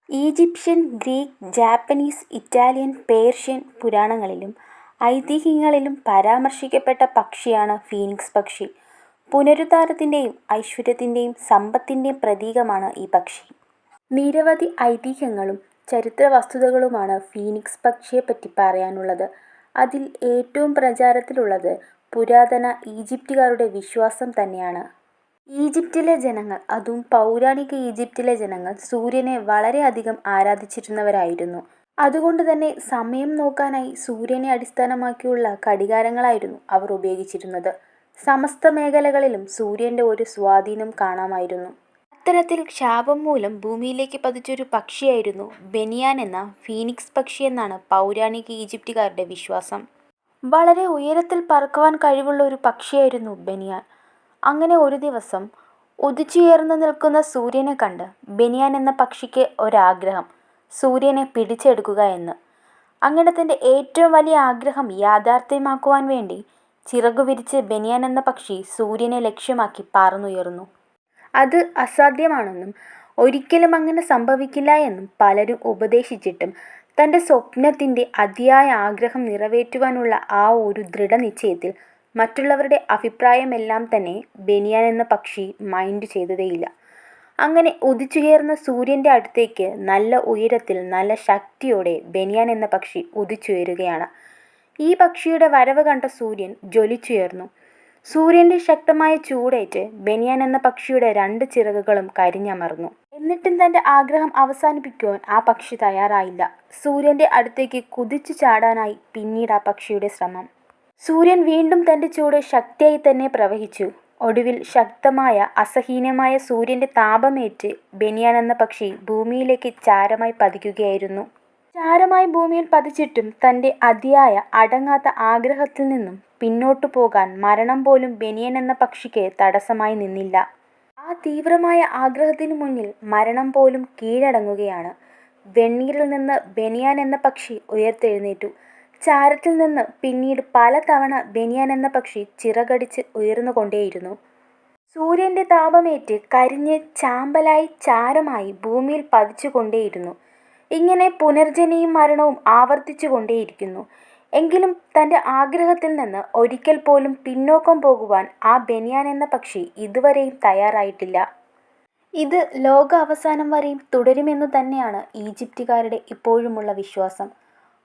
Egyptian, Greek, Japanese, Italian, Persian പുരാണങ്ങളിലും ഐതിഹ്യങ്ങളിലും പരാമർശിക്കപ്പെട്ട പക്ഷിയാണ് ഫീനിക്സ് പക്ഷി. പുനരുദ്ധാനത്തിൻ്റെയും ഐശ്വര്യത്തിൻ്റെയും സമ്പത്തിൻ്റെയും പ്രതീകമാണ് ഈ പക്ഷി. നിരവധി ഐതിഹ്യങ്ങളും ചരിത്രവസ്തുതകളുമാണ് ഫീനിക്സ് പക്ഷിയെപ്പറ്റി പറയാനുള്ളത്. അതിൽ ഏറ്റവും പ്രചാരത്തിലുള്ളത് പുരാതന ഈജിപ്തുകാരുടെ വിശ്വാസം തന്നെയാണ്. ഈജിപ്തിലെ ജനങ്ങൾ, അതും പൗരാണിക ഈജിപ്തിലെ ജനങ്ങൾ സൂര്യനെ വളരെയധികം ആരാധിച്ചിരുന്നവരായിരുന്നു. അതുകൊണ്ട് തന്നെ സമയം നോക്കാനായി സൂര്യനെ അടിസ്ഥാനമാക്കിയുള്ള ഘടികാരങ്ങളായിരുന്നു അവർ ഉപയോഗിച്ചിരുന്നത്. സമസ്ത മേഖലകളിലും സൂര്യൻ്റെ ഒരു സ്വാധീനം കാണാമായിരുന്നു. അത്തരത്തിൽ ശാപം മൂലം ഭൂമിയിലേക്ക് പതിച്ചൊരു പക്ഷിയായിരുന്നു ബെനിയാൻ എന്ന ഫീനിക്സ് പക്ഷി എന്നാണ് പൗരാണിക ഈജിപ്തുകാരുടെ വിശ്വാസം. വളരെ ഉയരത്തിൽ പറക്കുവാൻ കഴിവുള്ള ഒരു പക്ഷിയായിരുന്നു ബെനിയാൻ. അങ്ങനെ ഒരു ദിവസം ഉദിച്ചുയർന്നു നിൽക്കുന്ന സൂര്യനെ കണ്ട് ബെനിയാൻ എന്ന പക്ഷിക്ക് ഒരാഗ്രഹം, സൂര്യനെ പിടിച്ചെടുക്കുക എന്ന്. അങ്ങനെ തൻ്റെ ഏറ്റവും വലിയ ആഗ്രഹം യാഥാർത്ഥ്യമാക്കുവാൻ വേണ്ടി ചിറകു വിരിച്ച് ബെനിയാൻ എന്ന പക്ഷി സൂര്യനെ ലക്ഷ്യമാക്കി പറന്നുയർന്നു. അത് അസാധ്യമാണെന്നും ഒരിക്കലും അങ്ങനെ സംഭവിക്കില്ല എന്നും പലരും ഉപദേശിച്ചിട്ടും തൻ്റെ സ്വപ്നത്തിൻ്റെ അതിയായ ആഗ്രഹം നിറവേറ്റുവാനുള്ള ആ ഒരു ദൃഢനിശ്ചയത്തിൽ മറ്റുള്ളവരുടെ അഭിപ്രായമെല്ലാം തന്നെ ബെനിയാൻ എന്ന പക്ഷി മൈൻഡ് ചെയ്തതേയില്ല. അങ്ങനെ ഉദിച്ചുയർന്ന സൂര്യൻ്റെ അടുത്തേക്ക് നല്ല ഉയരത്തിൽ നല്ല ശക്തിയോടെ ബെനിയാൻ എന്ന പക്ഷി ഉദിച്ചുയരുകയാണ്. ഈ പക്ഷിയുടെ വരവ് കണ്ട സൂര്യൻ ജ്വലിച്ചുയർന്നു. സൂര്യൻ്റെ ശക്തമായ ചൂടേറ്റ് ബെനിയാൻ എന്ന പക്ഷിയുടെ 2 ചിറകുകളും കരിഞ്ഞമർന്നു. എന്നിട്ടും തൻ്റെ ആഗ്രഹം അവസാനിപ്പിക്കുവാൻ ആ പക്ഷി തയ്യാറായില്ല. സൂര്യൻ്റെ അടുത്തേക്ക് കുതിച്ചു ചാടാനായി പിന്നീട് ആ പക്ഷിയുടെ ശ്രമം. സൂര്യൻ വീണ്ടും തൻ്റെ ചൂട് ശക്തിയായി തന്നെ പ്രവഹിച്ചു. ഒടുവിൽ ശക്തമായ അസഹനീയമായ സൂര്യൻ്റെ താപമേറ്റ് ബെനിയാൻ എന്ന പക്ഷി ഭൂമിയിലേക്ക് ചാരമായി പതിക്കുകയായിരുന്നു. ചാരമായി ഭൂമിയിൽ പതിച്ചിട്ടും തൻ്റെ അതിയായ അടങ്ങാത്ത ആഗ്രഹത്തിൽ നിന്നും പിന്നോട്ടു പോകാൻ മരണം പോലും ബെനിയാൻ എന്ന പക്ഷിക്ക് തടസ്സമായി നിന്നില്ല. ആ തീവ്രമായ ആഗ്രഹത്തിനു മുന്നിൽ മരണം പോലും കീഴടങ്ങുകയാണ്. വെണ്ണീരിൽ നിന്ന് ബെനിയാൻ എന്ന പക്ഷി ഉയർത്തെഴുന്നേറ്റു. ചാരത്തിൽ നിന്ന് പിന്നീട് പലതവണ ബെനിയാൻ എന്ന പക്ഷി ചിറകടിച്ച് ഉയർന്നുകൊണ്ടേയിരുന്നു. സൂര്യൻ്റെ താപമേറ്റ് കരിഞ്ഞ് ചാമ്പലായി ചാരമായി ഭൂമിയിൽ പതിച്ചുകൊണ്ടേയിരുന്നു. ഇങ്ങനെ പുനർജനിയും മരണവും ആവർത്തിച്ചു കൊണ്ടേയിരിക്കുന്നു. എങ്കിലും തൻ്റെ ആഗ്രഹത്തിൽ നിന്ന് ഒരിക്കൽ പോലും പിന്നോക്കം പോകുവാൻ ആ ബെനിയാൻ എന്ന പക്ഷി ഇതുവരെയും തയ്യാറായിട്ടില്ല. ഇത് ലോക അവസാനം വരെയും തുടരുമെന്നു തന്നെയാണ് ഈജിപ്തുകാരുടെ ഇപ്പോഴുമുള്ള വിശ്വാസം.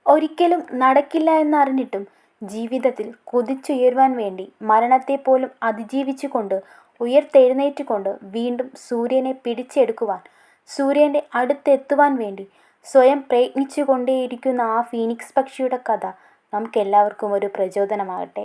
ഒരിക്കലും നടക്കില്ല എന്നറിഞ്ഞിട്ടും ജീവിതത്തിൽ കുതിച്ചുയരുവാൻ വേണ്ടി മരണത്തെപ്പോലും അതിജീവിച്ചുകൊണ്ട് ഉയർത്തെഴുന്നേറ്റുകൊണ്ട് വീണ്ടും സൂര്യനെ പിടിച്ചെടുക്കുവാൻ, സൂര്യൻ്റെ അടുത്തെത്തുവാൻ വേണ്ടി സ്വയം പ്രയത്നിച്ചു കൊണ്ടേയിരിക്കുന്ന ആ ഫീനിക്സ് പക്ഷിയുടെ കഥ നമുക്കെല്ലാവർക്കും ഒരു പ്രചോദനമാകട്ടെ.